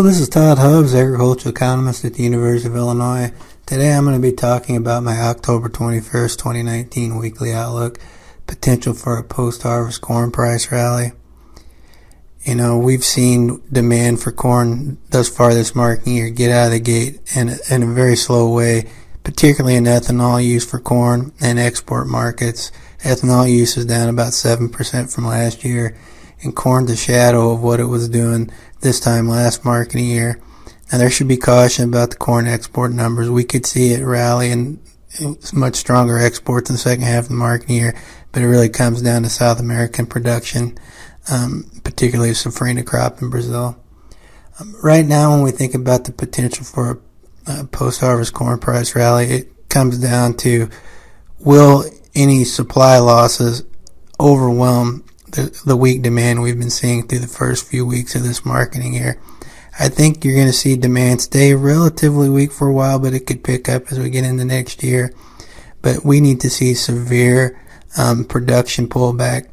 Hello, this is Todd Hubbs, agricultural economist at the University of Illinois. Today I'm going to be talking about my October 21st, 2019 weekly outlook, potential for a post-harvest corn price rally. You know, we've seen demand for corn thus far this marketing year get out of the gate in a very slow way, particularly in ethanol use for corn and export markets. Ethanol use is down about 7% from last year, and corn's a shadow of what it was doing this time last marketing year. Now there should be caution about the corn export numbers. We could see it rally and much stronger exports in the second half of the marketing year, but it really comes down to South American production, particularly safrinha crop in Brazil. Right now, when we think about the potential for a post-harvest corn price rally, it comes down to, will any supply losses overwhelm the weak demand we've been seeing through the first few weeks of this marketing year? I think you're going to see demand stay relatively weak for a while, but it could pick up as we get into next year. But we need to see severe production pullback,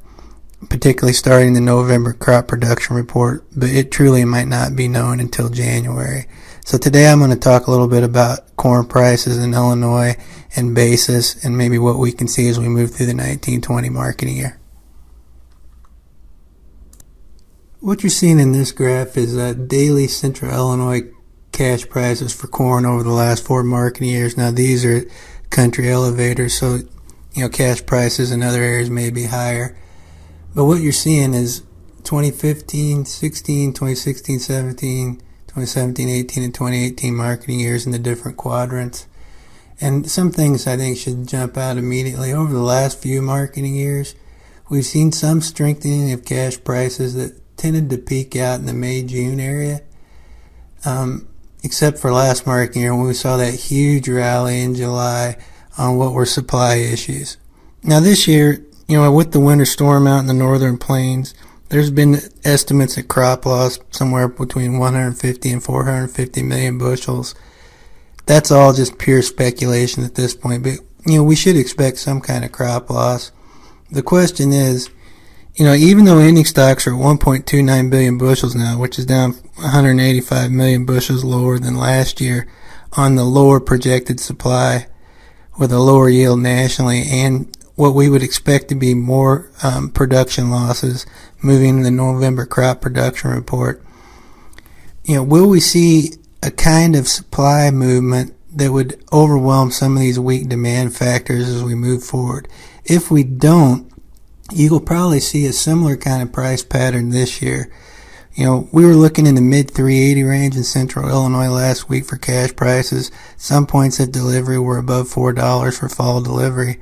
particularly starting the November crop production report, but it truly might not be known until January. So today I'm going to talk a little bit about corn prices in Illinois and basis, and maybe what we can see as we move through the 1920 marketing year. What you're seeing in this graph is daily Central Illinois cash prices for corn over the last 4 marketing years. Now these are country elevators, so cash prices in other areas may be higher. But what you're seeing is 2015, 16, 2016, 17, 2017, 18, and 2018 marketing years in the different quadrants. And some things I think should jump out immediately. Over the last few marketing years, we've seen some strengthening of cash prices that tended to peak out in the May-June area, except for last marketing year when we saw that huge rally in July on what were supply issues. Now this year, with the winter storm out in the northern plains, there's been estimates of crop loss somewhere between 150 and 450 million bushels. That's all just pure speculation at this point, but we should expect some kind of crop loss. The question is, even though ending stocks are at 1.29 billion bushels now, which is down 185 million bushels lower than last year on the lower projected supply with a lower yield nationally and what we would expect to be more production losses moving to the November crop production report, will we see a kind of supply movement that would overwhelm some of these weak demand factors as we move forward? If we don't, you will probably see a similar kind of price pattern this year. We were looking in the mid 380 range in Central Illinois last week for cash prices. Some points at delivery were above $4 for fall delivery.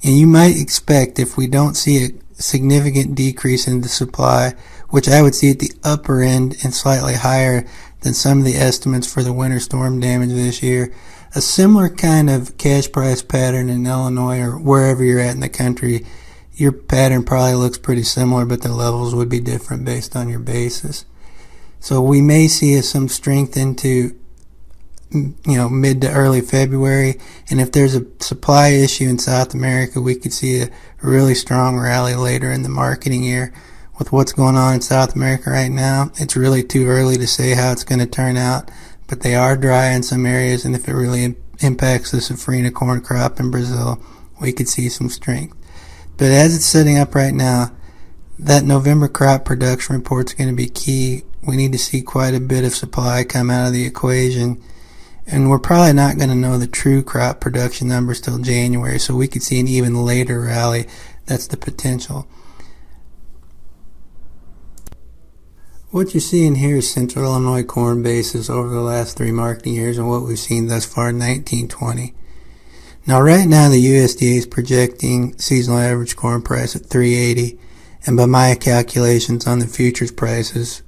And you might expect, if we don't see a significant decrease in the supply, which I would see at the upper end and slightly higher than some of the estimates for the winter storm damage this year, a similar kind of cash price pattern in Illinois or wherever you're at in the country. Your pattern probably looks pretty similar, but the levels would be different based on your basis. So we may see some strength into, mid to early February. And if there's a supply issue in South America, we could see a really strong rally later in the marketing year. With what's going on in South America right now, it's really too early to say how it's going to turn out. But they are dry in some areas, and if it really impacts the safrinha corn crop in Brazil, we could see some strength. But as it's setting up right now, that November crop production report is going to be key. We need to see quite a bit of supply come out of the equation. And we're probably not going to know the true crop production numbers till January, so we could see an even later rally. That's the potential. What you're seeing here is Central Illinois corn basis over the last 3 marketing years and what we've seen thus far in 1920. Now right now the USDA is projecting seasonal average corn price at $3.80, and by my calculations on the futures prices,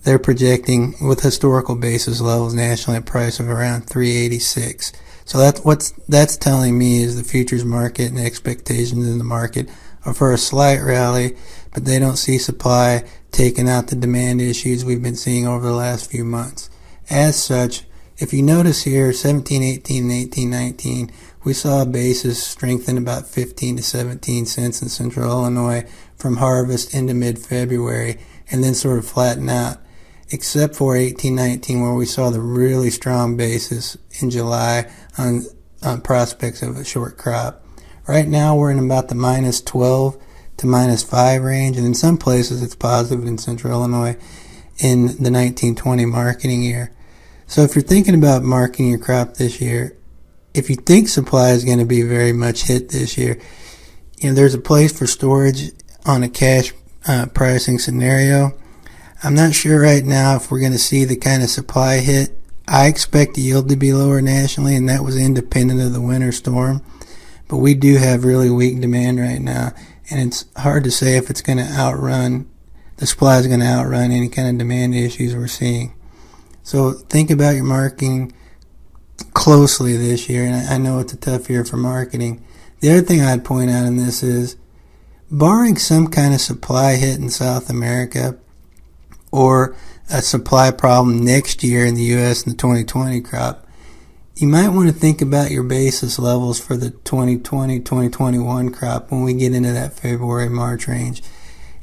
they're projecting with historical basis levels nationally a price of around $3.86. So that's telling me is the futures market and the expectations in the market are for a slight rally, but they don't see supply taking out the demand issues we've been seeing over the last few months. As such, if you notice here, 17, 18, and 18, 19, we saw a basis strengthen about 15 to 17 cents in Central Illinois from harvest into mid-February and then sort of flatten out. except for 18-19, where we saw the really strong basis in July on prospects of a short crop. Right now we're in about the minus 12 to minus 5 range, and in some places it's positive in central Illinois in the 1920 marketing year. So if you're thinking about marketing your crop this year, if you think supply is going to be very much hit this year, there's a place for storage on a cash pricing scenario. I'm not sure right now if we're going to see the kind of supply hit. I expect the yield to be lower nationally, and that was independent of the winter storm. But we do have really weak demand right now, and it's hard to say if it's going to outrun, the supply is going to outrun any kind of demand issues we're seeing. So think about your marketing closely this year, and I know it's a tough year for marketing. The other thing I'd point out in this is, barring some kind of supply hit in South America or a supply problem next year in the U.S. in the 2020 crop, you might want to think about your basis levels for the 2020-2021 crop when we get into that February-March range.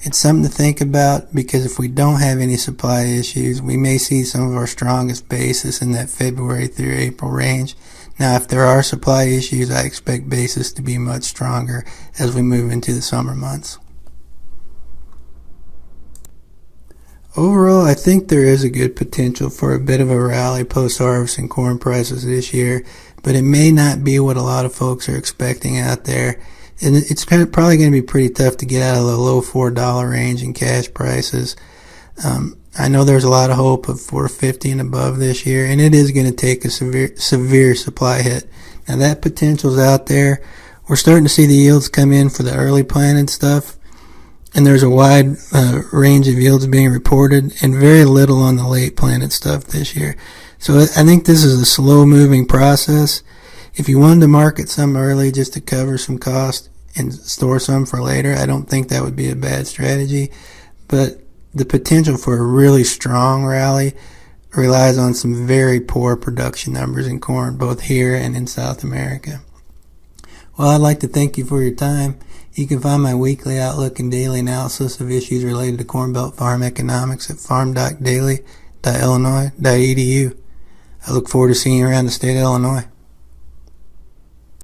It's something to think about, because if we don't have any supply issues, we may see some of our strongest basis in that February through April range. Now, if there are supply issues, I expect basis to be much stronger as we move into the summer months. Overall, I think there is a good potential for a bit of a rally post-harvest in corn prices this year, but it may not be what a lot of folks are expecting out there. And it's probably going to be pretty tough to get out of the low $4 range in cash prices. I know there's a lot of hope of $4.50 and above this year, and it is going to take a severe supply hit. Now, that potential's out there. We're starting to see the yields come in for the early planted stuff, and there's a wide range of yields being reported, and very little on the late planted stuff this year. So I think this is a slow-moving process. If you wanted to market some early just to cover some cost and store some for later, I don't think that would be a bad strategy. But the potential for a really strong rally relies on some very poor production numbers in corn, both here and in South America. Well, I'd like to thank you for your time. You can find my weekly outlook and daily analysis of issues related to Corn Belt farm economics at farm.daily.illinois.edu. I look forward to seeing you around the state of Illinois.